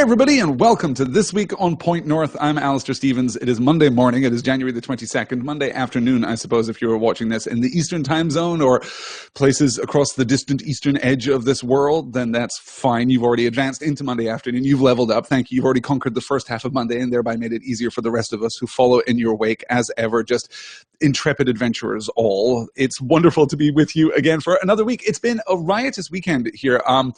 everybody, and welcome to This Week on Point North. I'm Alistair Stevens. It is Monday morning. It is January the 22nd, Monday afternoon, I suppose, if you were watching this in the Eastern time zone or places across the distant eastern edge of this world, then that's fine. You've already advanced into Monday afternoon. You've leveled up. Thank you. You've already conquered the first half of Monday and thereby made it easier for the rest of us who follow in your wake as ever. Just intrepid adventurers all. It's wonderful to be with you again for another week. It's been a riotous weekend here. I'm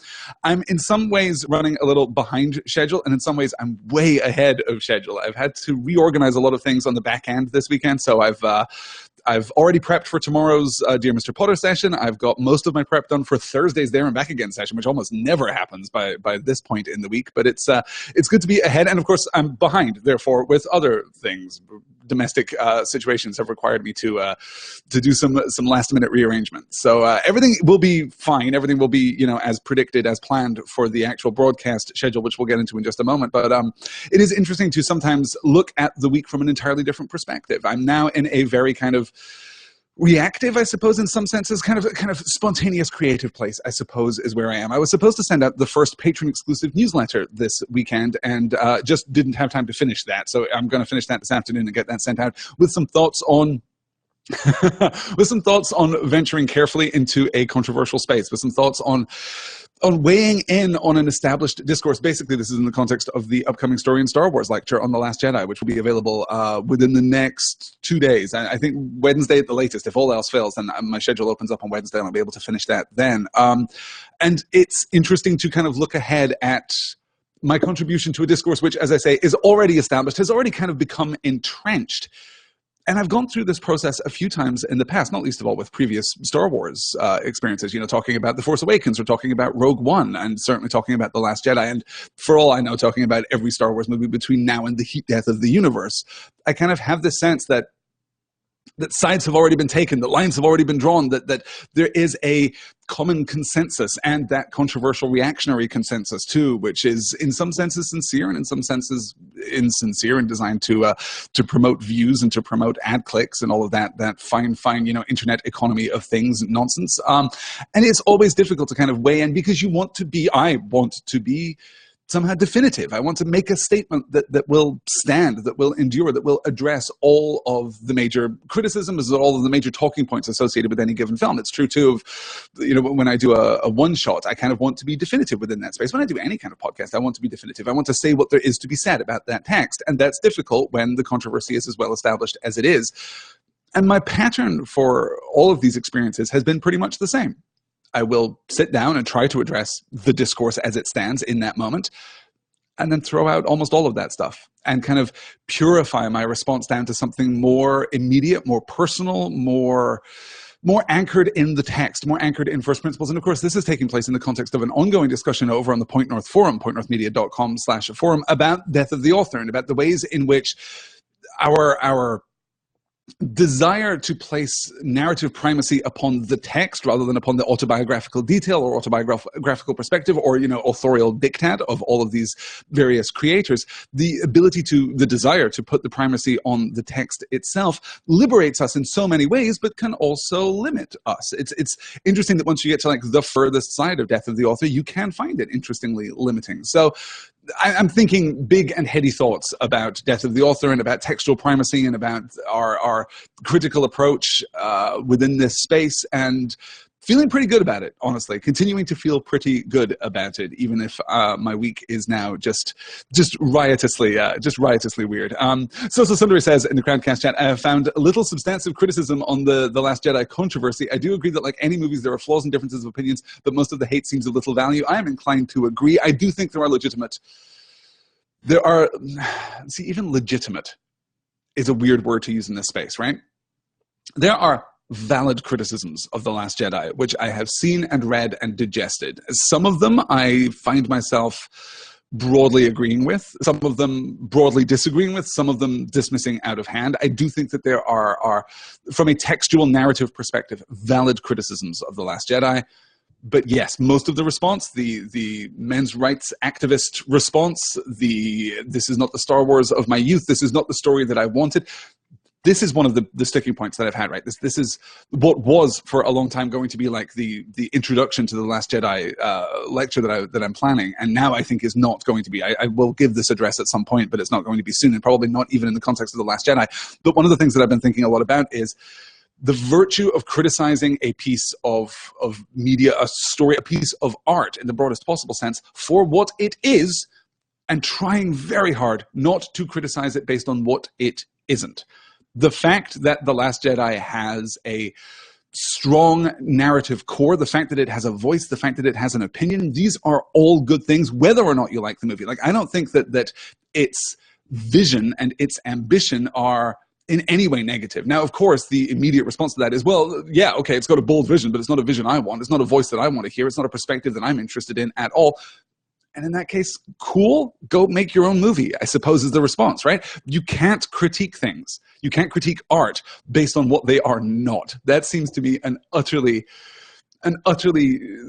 in some ways running a little behind schedule, and in some ways I'm way ahead of schedule. I've had to reorganize a lot of things on the back end this weekend, so I've already prepped for tomorrow's Dear Mr. Potter session. I've got most of my prep done for Thursday's There and Back Again session, which almost never happens by this point in the week, but it's good to be ahead, and of course I'm behind, therefore, with other things. Domestic situations have required me to do some last minute rearrangement. So everything will be fine. Everything will be, as predicted, as planned for the actual broadcast schedule, which we'll get into in just a moment. But it is interesting to sometimes look at the week from an entirely different perspective. I'm now in a very kind of reactive, I suppose, in some senses, kind of spontaneous creative place, I suppose, is where I am. I was supposed to send out the first patron-exclusive newsletter this weekend and just didn't have time to finish that. So I'm going to finish that this afternoon and get that sent out with some thoughts on venturing carefully into a controversial space, with some thoughts on weighing in on an established discourse. Basically, this is in the context of the upcoming Story in Star Wars lecture on The Last Jedi, which will be available within the next 2 days. I think Wednesday at the latest. If all else fails, then my schedule opens up on Wednesday and I'll be able to finish that then. And it's interesting to kind of look ahead at my contribution to a discourse which, as I say, is already established, has already kind of become entrenched. And I've gone through this process a few times in the past, not least of all with previous Star Wars experiences, talking about The Force Awakens or talking about Rogue One and certainly talking about The Last Jedi. And for all I know, talking about every Star Wars movie between now and the heat death of the universe. I kind of have this sense that sides have already been taken, that lines have already been drawn, that there is a common consensus and that controversial reactionary consensus too, which is in some senses sincere and in some senses insincere and designed to promote views and to promote ad clicks and all of that fine internet economy of things nonsense. And it's always difficult to kind of weigh in because I want to be somehow definitive. I want to make a statement that will stand, that will endure, that will address all of the major criticisms, all of the major talking points associated with any given film. It's true too of, when I do a one-shot, I kind of want to be definitive within that space. When I do any kind of podcast, I want to be definitive. I want to say what there is to be said about that text. And that's difficult when the controversy is as well established as it is. And my pattern for all of these experiences has been pretty much the same. I will sit down and try to address the discourse as it stands in that moment, and then throw out almost all of that stuff and kind of purify my response down to something more immediate, more personal, more anchored in the text, more anchored in first principles. And of course, this is taking place in the context of an ongoing discussion over on the Point North forum, pointnorthmedia.com/forum, about death of the author and about the ways in which our desire to place narrative primacy upon the text rather than upon the autobiographical detail or autobiographical perspective or, authorial diktat of all of these various creators, the desire to put the primacy on the text itself liberates us in so many ways, but can also limit us. It's interesting that once you get to the furthest side of death of the author, you can find it interestingly limiting. So I'm thinking big and heady thoughts about death of the author and about textual primacy and about our critical approach within this space, and feeling pretty good about it, honestly. Continuing to feel pretty good about it, even if my week is now just riotously weird. So Sundari says in the Crowdcast chat, I have found little substantive criticism on the Last Jedi controversy. I do agree that, like any movies, there are flaws and differences of opinions, but most of the hate seems of little value. I am inclined to agree. I do think even legitimate is a weird word to use in this space, right? There are valid criticisms of The Last Jedi, which I have seen and read and digested. Some of them I find myself broadly agreeing with, some of them broadly disagreeing with, some of them dismissing out of hand. I do think that there are from a textual narrative perspective, valid criticisms of The Last Jedi. But yes, most of the response, the men's rights activist response, this is not the Star Wars of my youth, this is not the story that I wanted, this is one of the sticking points that I've had, right? This is what was for a long time going to be like the introduction to the Last Jedi lecture that I'm planning, and now I think is not going to be. I will give this address at some point, but it's not going to be soon, and probably not even in the context of the Last Jedi. But one of the things that I've been thinking a lot about is the virtue of criticizing a piece of media, a story, a piece of art in the broadest possible sense for what it is, and trying very hard not to criticize it based on what it isn't. The fact that The Last Jedi has a strong narrative core, the fact that it has a voice, the fact that it has an opinion, these are all good things, whether or not you like the movie. Like, I don't think that its vision and its ambition are in any way negative. Now, of course, the immediate response to that is, well, yeah, okay, it's got a bold vision, but it's not a vision I want. It's not a voice that I want to hear. It's not a perspective that I'm interested in at all. And in that case, cool, go make your own movie, I suppose is the response, right? You can't critique things. You can't critique art based on what they are not. That seems to be an utterly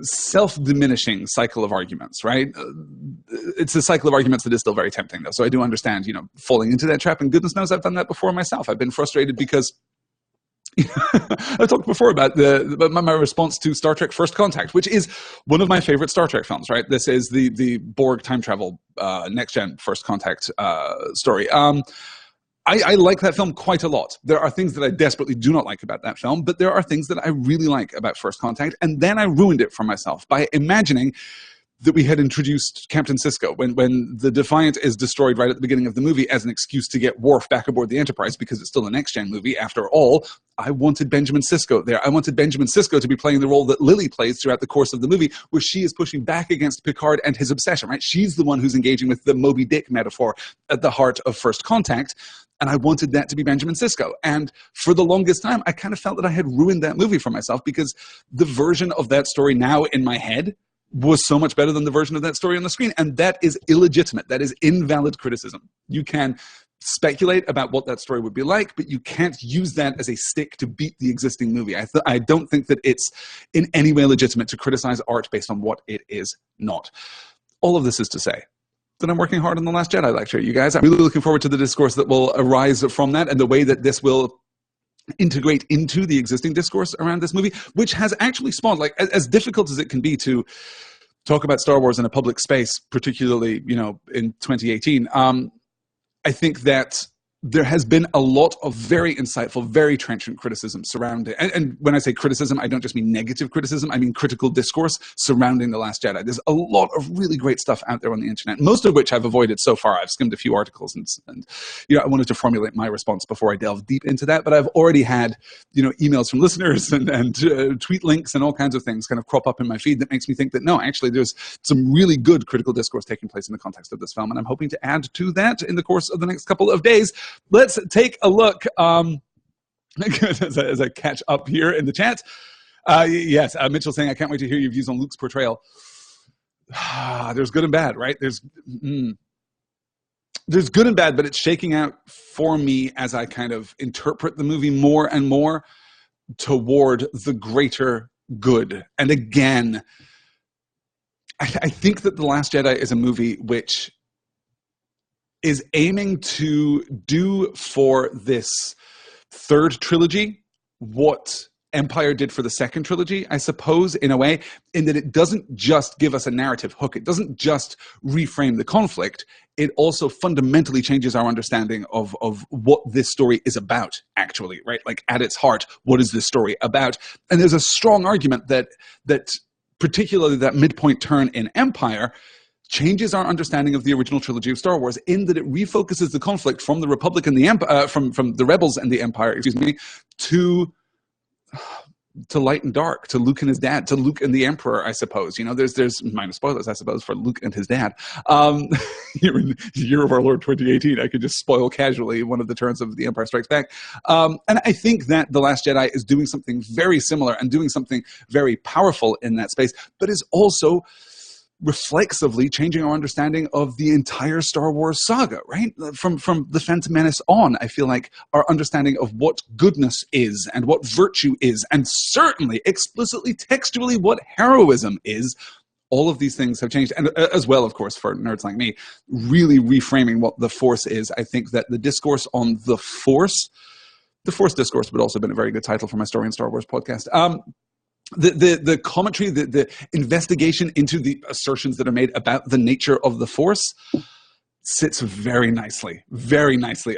self-diminishing cycle of arguments, right? It's a cycle of arguments that is still very tempting, though. So I do understand, falling into that trap. And goodness knows I've done that before myself. I've been frustrated because I talked before about my response to Star Trek First Contact, which is one of my favorite Star Trek films, right? This is the Borg time travel next-gen First Contact story. I like that film quite a lot. There are things that I desperately do not like about that film, but there are things that I really like about First Contact. And then I ruined it for myself by imagining that we had introduced Captain Sisko when the Defiant is destroyed right at the beginning of the movie as an excuse to get Worf back aboard the Enterprise because it's still a next-gen movie. After all, I wanted Benjamin Sisko there. I wanted Benjamin Sisko to be playing the role that Lily plays throughout the course of the movie, where she is pushing back against Picard and his obsession, right? She's the one who's engaging with the Moby Dick metaphor at the heart of First Contact. And I wanted that to be Benjamin Sisko. And for the longest time, I kind of felt that I had ruined that movie for myself because the version of that story now in my head was so much better than the version of that story on the screen. And that is illegitimate. That is invalid criticism. You can speculate about what that story would be like, but you can't use that as a stick to beat the existing movie. I don't think that it's in any way legitimate to criticize art based on what it is not. All of this is to say that I'm working hard on The Last Jedi lecture, you guys. I'm really looking forward to the discourse that will arise from that and the way that this will integrate into the existing discourse around this movie, which has actually spawned, like, as difficult as it can be to talk about Star Wars in a public space, particularly, in 2018. I think that there has been a lot of very insightful, very trenchant criticism surrounding, and when I say criticism, I don't just mean negative criticism, I mean critical discourse surrounding The Last Jedi. There's a lot of really great stuff out there on the internet, most of which I've avoided so far. I've skimmed a few articles and I wanted to formulate my response before I delve deep into that, but I've already had, emails from listeners and tweet links and all kinds of things kind of crop up in my feed that makes me think that, no, actually there's some really good critical discourse taking place in the context of this film, and I'm hoping to add to that in the course of the next couple of days. Let's take a look as I catch up here in the chat. Yes, Mitchell saying, I can't wait to hear your views on Luke's portrayal. There's good and bad, right? There's good and bad, but it's shaking out for me as I kind of interpret the movie more and more toward the greater good. And again, I think that The Last Jedi is a movie which is aiming to do for this third trilogy what Empire did for the second trilogy, I suppose, in a way, in that it doesn't just give us a narrative hook. It doesn't just reframe the conflict. It also fundamentally changes our understanding of what this story is about, actually, right? Like, at its heart, what is this story about? And there's a strong argument that particularly that midpoint turn in Empire changes our understanding of the original trilogy of Star Wars, in that it refocuses the conflict from the Republic and the Empire, from the Rebels and the Empire, to light and dark, to Luke and his dad, to Luke and the Emperor, I suppose. There's minor spoilers, I suppose, for Luke and his dad. Here in the year of our Lord 2018, I could just spoil casually one of the turns of The Empire Strikes Back. And I think that The Last Jedi is doing something very similar and doing something very powerful in that space, but is also reflexively changing our understanding of the entire Star Wars saga, right? From The Phantom Menace on, I feel like our understanding of what goodness is and what virtue is, and certainly explicitly textually what heroism is, all of these things have changed. And as well, of course, for nerds like me, really reframing what the Force is. I think that the discourse on the Force The Force Discourse would also have been a very good title for my Story in Star Wars podcast. The commentary, the investigation into the assertions that are made about the nature of the Force sits very nicely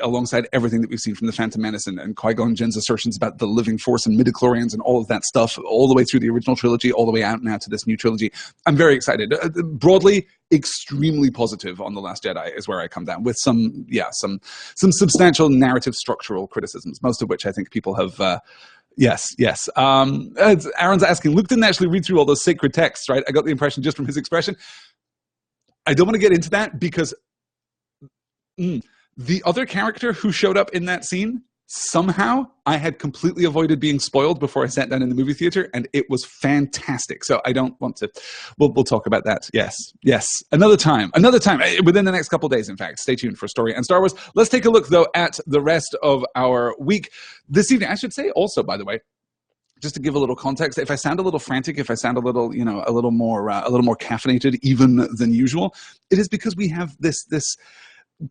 alongside everything that we've seen from The Phantom Menace and Qui-Gon Jinn's assertions about the living Force and midichlorians and all of that stuff, all the way through the original trilogy, all the way out now to this new trilogy. I'm very excited. Broadly, extremely positive on The Last Jedi is where I come down, with some substantial narrative structural criticisms, most of which I think people have... Yes. Aaron's asking, Luke didn't actually read through all those sacred texts, right? I got the impression just from his expression. I don't want to get into that because the other character who showed up in that scene, somehow I had completely avoided being spoiled before I sat down in the movie theater, and it was fantastic. So I don't want to... We'll talk about that. Yes. Another time, within the next couple of days, in fact. Stay tuned for Story and Star Wars. Let's take a look, though, at the rest of our week. This evening, I should say also, by the way, just to give a little context, if I sound a little frantic, if I sound a little, a little more caffeinated even than usual, it is because we have this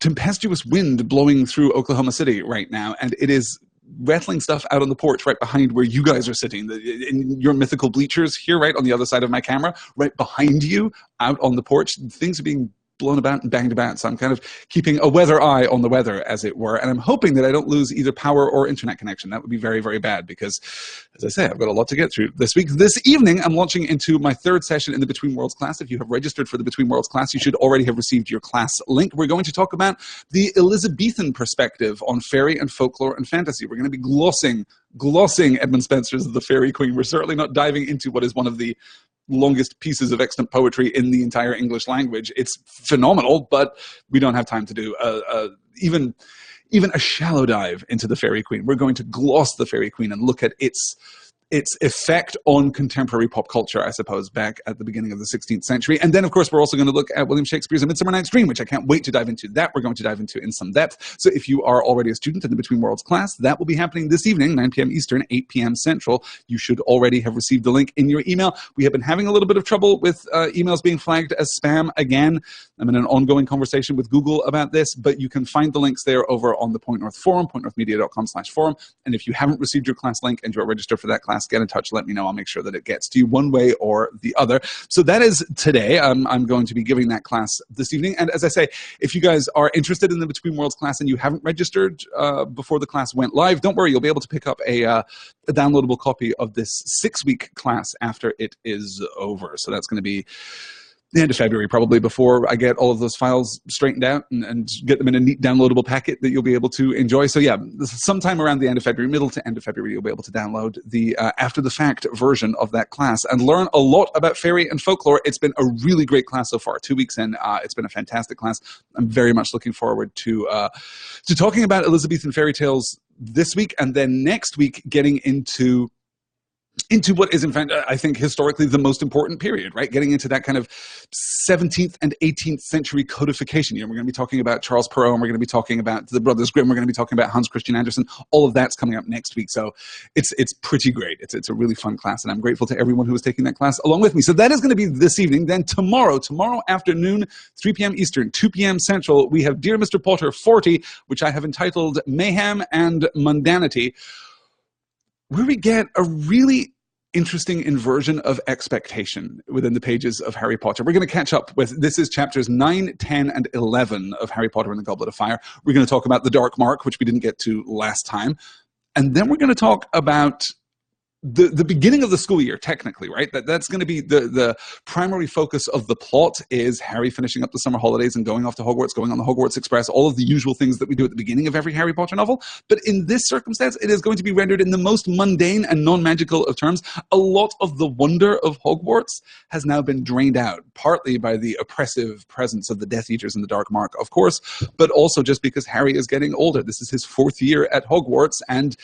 tempestuous wind blowing through Oklahoma City right now, and it is rattling stuff out on the porch right behind where you guys are sitting, in your mythical bleachers here, right on the other side of my camera, right behind you, out on the porch. Things are being blown about and banged about, so I'm kind of keeping a weather eye on the weather, as it were, and I'm hoping that I don't lose either power or internet connection. That would be very, very bad because, as I say, I've got a lot to get through this week. This evening, I'm launching into my third session in the Between Worlds class. If you have registered for the Between Worlds class, you should already have received your class link. We're going to talk about the Elizabethan perspective on fairy and folklore and fantasy. We're going to be glossing Edmund Spenser's The Fairy Queen. We're certainly not diving into what is one of the longest pieces of extant poetry in the entire English language. It's phenomenal, but we don't have time to do even a shallow dive into the Fairy Queen. We're going to gloss the Fairy Queen and look at its effect on contemporary pop culture, I suppose, back at the beginning of the 16th century. And then, of course, we're also going to look at William Shakespeare's A Midsummer Night's Dream, which I can't wait to dive into. That we're going to dive into in some depth. So if you are already a student in the Between Worlds class, that will be happening this evening, 9 p.m. Eastern, 8 p.m. Central. You should already have received the link in your email. We have been having a little bit of trouble with emails being flagged as spam again. I'm in an ongoing conversation with Google about this, but you can find the links there over on the Point North Forum, pointnorthmedia.com/forum. And if you haven't received your class link and you're registered for that class, get in touch. Let me know. I'll make sure that it gets to you one way or the other. So that is today. I'm going to be giving that class this evening. And as I say, if you guys are interested in the Between Worlds class and you haven't registered before the class went live, don't worry. You'll be able to pick up a downloadable copy of this 6-week class after it is over. So that's going to be the end of February, probably, before I get all of those files straightened out and get them in a neat downloadable packet that you'll be able to enjoy. So yeah, sometime around the end of February, middle to end of February, you'll be able to download the after-the-fact version of that class and learn a lot about fairy and folklore. It's been a really great class so far. 2 weeks in, it's been a fantastic class. I'm very much looking forward to talking about Elizabethan fairy tales this week, and then next week getting into what is, in fact, I think, historically the most important period, right? Getting into that kind of 17th and 18th century codification. We're going to be talking about Charles Perrault, and we're going to be talking about the Brothers Grimm, we're going to be talking about Hans Christian Andersen. All of that's coming up next week, so it's pretty great. It's a really fun class, and I'm grateful to everyone who is taking that class along with me. So that is going to be this evening. Then tomorrow afternoon, 3 p.m. Eastern, 2 p.m. Central, we have Dear Mr. Potter 40, which I have entitled Mayhem and Mundanity, where we get a really interesting inversion of expectation within the pages of Harry Potter. We're going to catch up with, this is chapters 9, 10, and 11 of Harry Potter and the Goblet of Fire. We're going to talk about the Dark Mark, which we didn't get to last time. And then we're going to talk about the beginning of the school year, technically, right? That's going to be the primary focus of the plot, is Harry finishing up the summer holidays and going off to Hogwarts, going on the Hogwarts Express, all of the usual things that we do at the beginning of every Harry Potter novel. But in this circumstance, it is going to be rendered in the most mundane and non-magical of terms. A lot of the wonder of Hogwarts has now been drained out, partly by the oppressive presence of the Death Eaters in the Dark Mark, of course, but also just because Harry is getting older. This is his 4th year at Hogwarts, and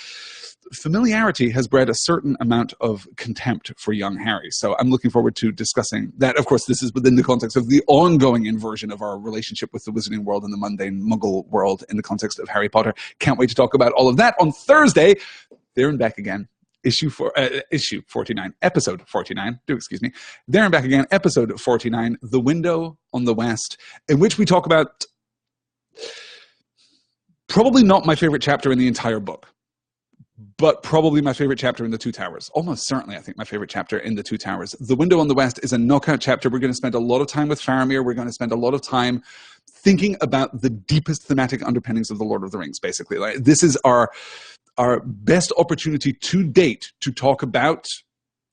familiarity has bred a certain amount of contempt for young Harry. So I'm looking forward to discussing that. Of course, this is within the context of the ongoing inversion of our relationship with the Wizarding world and the mundane Muggle world in the context of Harry Potter. Can't wait to talk about all of that on Thursday. There and back again. Issue 49, episode 49, excuse me. There and back again, episode 49, The Window on the West, in which we talk about probably not my favorite chapter in the entire book. but probably my favorite chapter in The Two Towers. Almost certainly, I think, my favorite chapter in The Two Towers. The Window on the West is a knockout chapter. We're going to spend a lot of time with Faramir. We're going to spend a lot of time thinking about the deepest thematic underpinnings of The Lord of the Rings, basically. Like, this is our best opportunity to date to talk about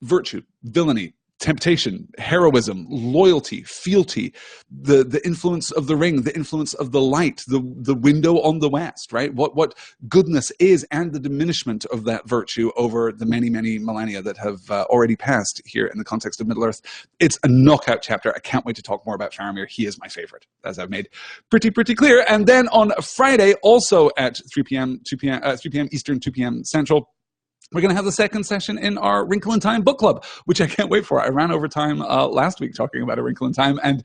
virtue, villainy, temptation, heroism, loyalty, fealty, the influence of the ring, the influence of the light, the window on the west, right? What goodness is, and the diminishment of that virtue over the many, many millennia that have already passed here in the context of Middle-earth. It's a knockout chapter. I can't wait to talk more about Faramir. He is my favorite, as I've made pretty clear. And then on Friday, also at 3 p.m. Eastern, 2 p.m. Central, we're going to have the second session in our Wrinkle in Time book club, which I can't wait for. I ran over time last week talking about A Wrinkle in Time, and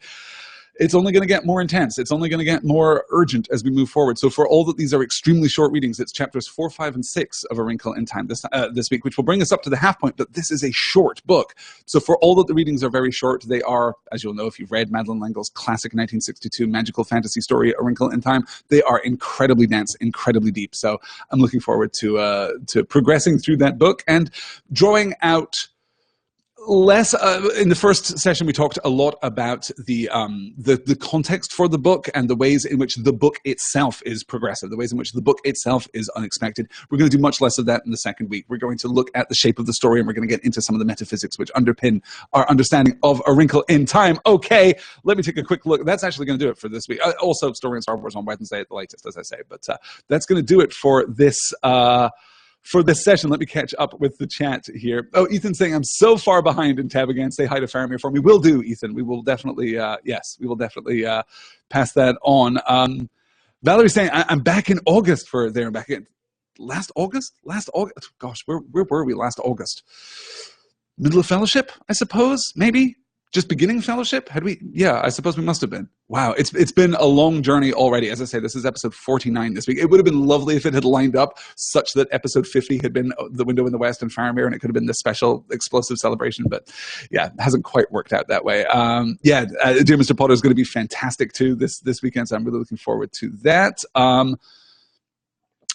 it's only going to get more intense. It's only going to get more urgent as we move forward. So for all that these are extremely short readings, it's chapters 4, 5, and 6 of A Wrinkle in Time this week, which will bring us up to the half point, but this is a short book. So for all that the readings are very short, they are, as you'll know if you've read Madeleine L'Engle's classic 1962 magical fantasy story, A Wrinkle in Time, they are incredibly dense, incredibly deep. So I'm looking forward to progressing through that book and drawing out less. In the first session, we talked a lot about the context for the book and the ways in which the book itself is progressive, the ways in which the book itself is unexpected. We're going to do much less of that in the second week. We're going to look at the shape of the story, and we're going to get into some of the metaphysics which underpin our understanding of A Wrinkle in Time. Okay, let me take a quick look. That's actually going to do it for this week. Also, Story and Star Wars on Wednesday at the latest, as I say. But that's going to do it for this session. Let me catch up with the chat here. Oh, Ethan's saying, I'm so far behind in tab again. Say hi to Faramir for me. Will do, Ethan. We will definitely, yes, we will definitely pass that on. Valerie's saying, I'm back in August for there. Back in last August? Gosh, where were we last August? Middle of fellowship, I suppose, maybe? Just beginning fellowship? Had we? Yeah, I suppose we must have been. Wow, it's been a long journey already. As I say, this is episode 49 this week. It would have been lovely if it had lined up such that episode 50 had been The Window in the West and Faramir, and it could have been this special explosive celebration. But yeah, it hasn't quite worked out that way. Dear Mr. Potter is going to be fantastic too this weekend, so I'm really looking forward to that.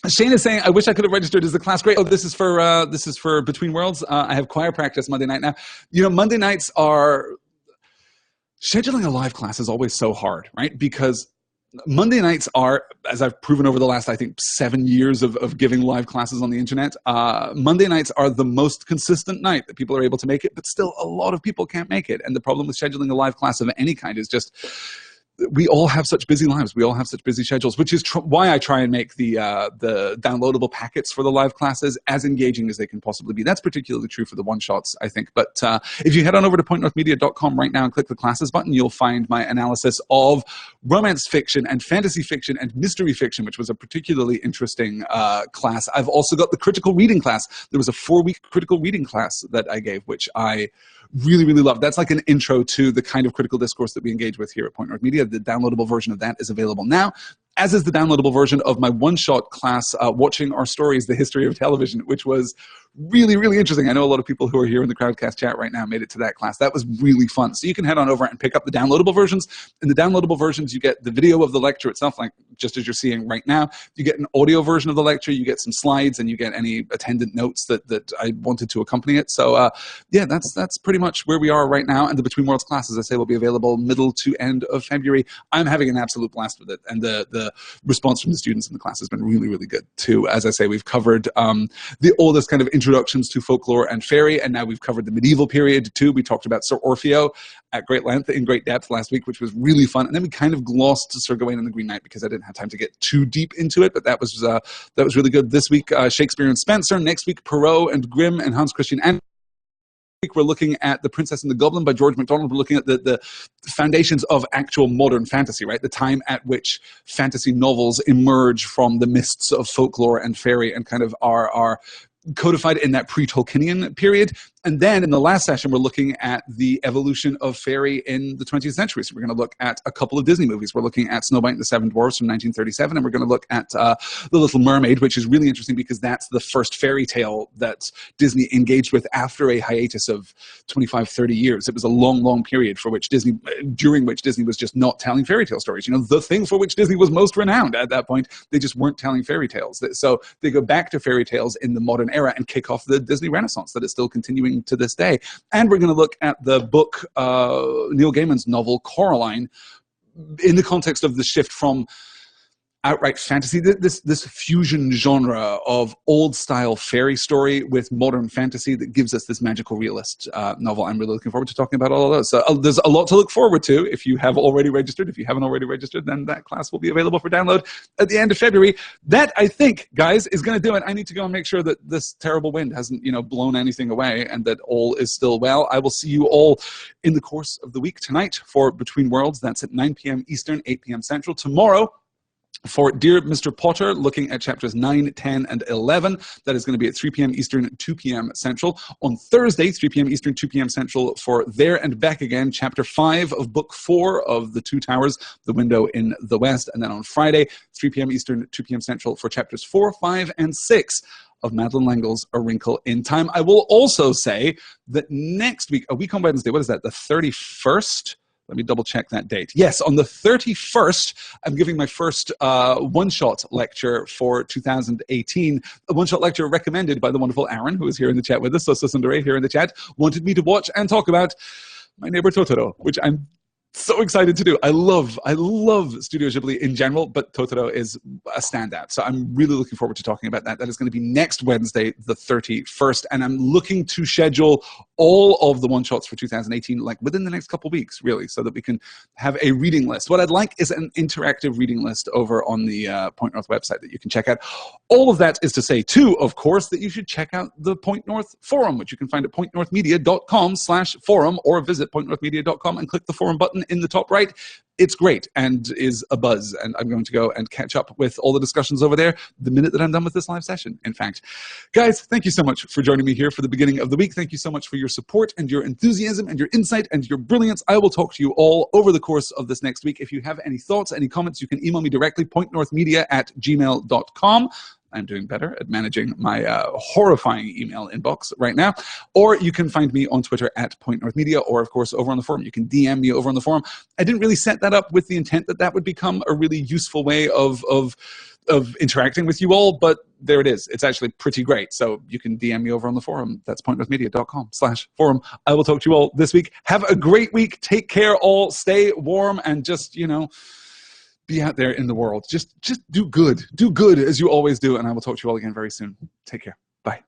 Shane is saying, I wish I could have registered as the class grade. Oh, this is for Between Worlds. I have choir practice Monday night now. You know, Monday nights are... Scheduling a live class is always so hard, right? Because Monday nights are, as I've proven over the last, I think, 7 years of giving live classes on the internet, Monday nights are the most consistent night that people are able to make it, but still a lot of people can't make it. And the problem with scheduling a live class of any kind is just... we all have such busy lives. We all have such busy schedules, which is why I try and make the downloadable packets for the live classes as engaging as they can possibly be. That's particularly true for the one-shots, I think. But if you head on over to pointnorthmedia.com right now and click the classes button, you'll find my analysis of romance fiction and fantasy fiction and mystery fiction, which was a particularly interesting class. I've also got the critical reading class. There was a 4-week critical reading class that I gave, which I really, really love. That's like an intro to the kind of critical discourse that we engage with here at Point North Media. The downloadable version of that is available now, as is the downloadable version of my one-shot class, Watching Our Stories, The History of Television, which was really, really interesting. I know a lot of people who are here in the Crowdcast chat right now made it to that class. That was really fun. So you can head on over and pick up the downloadable versions. In the downloadable versions, you get the video of the lecture itself, like just as you're seeing right now. You get an audio version of the lecture. You get some slides, and you get any attendant notes that I wanted to accompany it. So yeah, that's pretty much where we are right now. And the Between Worlds class, as I say, will be available middle to end of February. I'm having an absolute blast with it. And the response from the students in the class has been really, really good too. As I say, we've covered the oldest kind of introductions to folklore and fairy, and now we've covered the medieval period too. We talked about Sir Orfeo at great length, in great depth last week, which was really fun. And then we kind of glossed Sir Gawain and the Green Knight because I didn't have time to get too deep into it, but that was really good. This week, Shakespeare and Spenser. Next week, Perrault and Grimm and Hans Christian Andersen. We're looking at The Princess and the Goblin by George MacDonald. We're looking at the foundations of actual modern fantasy, right? The time at which fantasy novels emerge from the mists of folklore and fairy and kind of are codified in that pre-Tolkienian period. And then in the last session, we're looking at the evolution of fairy in the 20th century. So we're going to look at a couple of Disney movies. We're looking at Snow White and the Seven Dwarfs from 1937, and we're going to look at The Little Mermaid, which is really interesting because that's the first fairy tale that Disney engaged with after a hiatus of 25, 30 years. It was a long, long period during which Disney was just not telling fairy tale stories. You know, the thing for which Disney was most renowned at that point, they just weren't telling fairy tales. So they go back to fairy tales in the modern era and kick off the Disney Renaissance that is still continuing to this day. And we're going to look at the book, Neil Gaiman's novel, Coraline, in the context of the shift from outright fantasy, this fusion genre of old-style fairy story with modern fantasy that gives us this magical realist novel. I'm really looking forward to talking about all of those. So there's a lot to look forward to if you have already registered. If you haven't already registered, then that class will be available for download at the end of February. That, I think, guys, is going to do it. I need to go and make sure that this terrible wind hasn't, blown anything away and that all is still well. I will see you all in the course of the week tonight for Between Worlds. That's at 9 p.m. Eastern, 8 p.m. Central. Tomorrow, for Dear Mr. Potter, looking at chapters 9, 10, and 11. That is going to be at 3 p.m. Eastern, 2 p.m. Central. On Thursday, 3 p.m. Eastern, 2 p.m. Central, for There and Back Again, chapter 5 of book 4 of The Two Towers, The Window in the West. And then on Friday, 3 p.m. Eastern, 2 p.m. Central, for chapters 4, 5, and 6 of Madeline Langell's A Wrinkle in Time. I will also say that next week, a week on Wednesday, what is that, the 31st? Let me double check that date. Yes, on the 31st, I'm giving my first one-shot lecture for 2018. A one-shot lecture recommended by the wonderful Aaron, who is here in the chat with us. So Sundare here in the chat wanted me to watch and talk about My Neighbor Totoro, which I'm so excited to do. I love Studio Ghibli in general, but Totoro is a standout. So I'm really looking forward to talking about that. That is going to be next Wednesday, the 31st. And I'm looking to schedule all of the one-shots for 2018, like within the next couple of weeks, really, so that we can have a reading list. What I'd like is an interactive reading list over on the Point North website that you can check out. All of that is to say, too, of course, that you should check out the Point North forum, which you can find at pointnorthmedia.com/forum, or visit pointnorthmedia.com and click the forum button in the top right. It's great and is a buzz, and I'm going to go and catch up with all the discussions over there the minute that I'm done with this live session, in fact. Guys, thank you so much for joining me here for the beginning of the week. Thank you so much for your support and your enthusiasm and your insight and your brilliance. I will talk to you all over the course of this next week. If you have any thoughts, any comments, you can email me directly, pointnorthmedia@gmail.com. I'm doing better at managing my horrifying email inbox right now. Or you can find me on Twitter at Point North Media, or, of course, over on the forum. You can DM me over on the forum. I didn't really set that up with the intent that that would become a really useful way of interacting with you all, but there it is. It's actually pretty great. So you can DM me over on the forum. That's pointnorthmedia.com/forum. I will talk to you all this week. Have a great week. Take care all. Stay warm and just, be out there in the world. Just do good. Do good as you always do. And I will talk to you all again very soon. Take care. Bye.